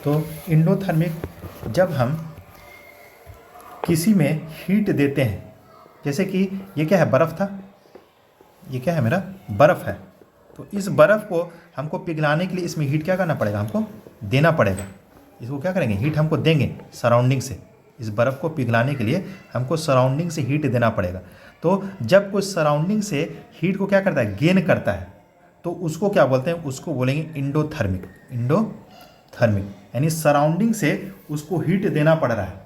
तो इंडोथर्मिक जब हम किसी में हीट देते हैं, जैसे कि ये क्या है, बर्फ़ था, ये क्या है, मेरा बर्फ़ है। तो इस बर्फ़ को हमको पिघलाने के लिए इसमें हीट क्या करना पड़ेगा, हमको देना पड़ेगा। इसको क्या करेंगे, हीट हमको देंगे सराउंडिंग से। इस बर्फ़ को पिघलाने के लिए हमको सराउंडिंग से हीट देना पड़ेगा। तो जब कोई सराउंडिंग से हीट को क्या करता है, गेन करता है, तो उसको क्या बोलते हैं, उसको बोलेंगे इंडोथर्मिक। इंडोथर्मिक यानी सराउंडिंग से उसको हीट देना पड़ रहा है।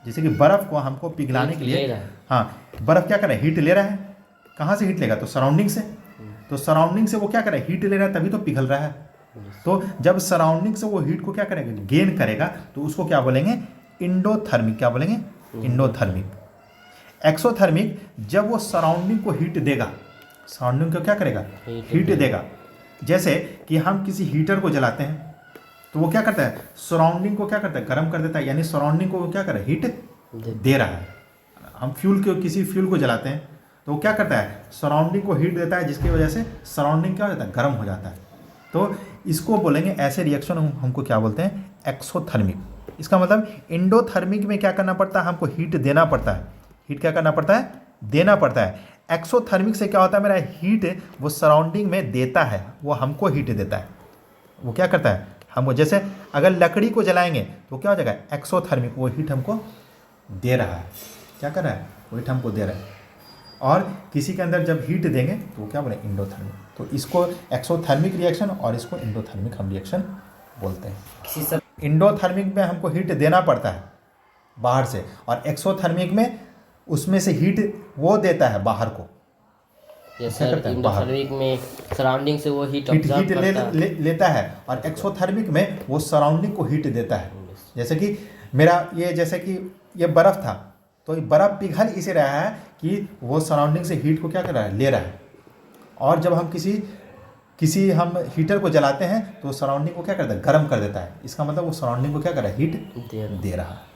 जैसे कि बर्फ़ को हमको पिघलाने के लिए, हाँ, बर्फ़ क्या कर रहा है, हीट ले रहा है। कहाँ से हीट लेगा, तो सराउंडिंग से। तो सराउंडिंग से वो क्या कर रहा है, हीट ले रहा है, तभी तो पिघल रहा है। तो जब सराउंडिंग से वो हीट को क्या करेगा, गेन करेगा, तो उसको क्या बोलेंगे, इंडोथर्मिक। क्या बोलेंगे, इंडोथर्मिक। एक्सोथर्मिक जब वो सराउंडिंग को हीट देगा, सराउंडिंग को क्या करेगा, हीट देगा। जैसे कि हम किसी हीटर को जलाते हैं तो वो क्या करता है, सराउंडिंग को क्या करता है, गर्म कर देता है, यानी सराउंडिंग को वो क्या कर रहा है, हीट दे रहा है। हम किसी फ्यूल को जलाते हैं तो वो क्या करता है, सराउंडिंग को हीट देता है, जिसकी वजह से सराउंडिंग क्या हो जाता है, गर्म हो जाता है। तो इसको बोलेंगे, ऐसे रिएक्शन हमको क्या बोलते हैं, एक्सोथर्मिक। इसका मतलब इंडोथर्मिक में क्या करना पड़ता है, हमको हीट देना पड़ता है। हीट क्या करना पड़ता है, देना पड़ता है। एक्सोथर्मिक से क्या होता है, मेरा हीट वो सराउंडिंग में देता है, वो हमको हीट देता है। वो क्या करता है, हमको, जैसे अगर लकड़ी को जलाएंगे तो क्या हो जाएगा, एक्सोथर्मिक, वो हीट हमको दे रहा है। क्या कर रहा है, वो हीट हमको दे रहा है। और किसी के अंदर जब हीट देंगे तो वो क्या बोले, इंडोथर्मिक। तो इसको एक्सोथर्मिक रिएक्शन और इसको इंडोथर्मिक हम रिएक्शन बोलते हैं। इंडोथर्मिक में हमको हीट देना पड़ता है बाहर से, और एक्सोथर्मिक में उसमें से हीट वो देता है बाहर को। जैसे इंडोथर्मिक में सराउंडिंग से वो हीट लेता है, और एक्सोथर्मिक में वो सराउंडिंग को हीट देता है। जैसे कि मेरा ये, जैसे कि ये बर्फ़ था, तो ये बर्फ़ पिघल इसे रहा है कि वो सराउंडिंग से हीट को क्या कर रहा है, ले रहा है। और जब हम किसी हम हीटर को जलाते हैं तो सराउंडिंग को क्या करता है, गर्म कर देता है। इसका मतलब वो सराउंडिंग को क्या कर रहा है, हीट दे रहा है।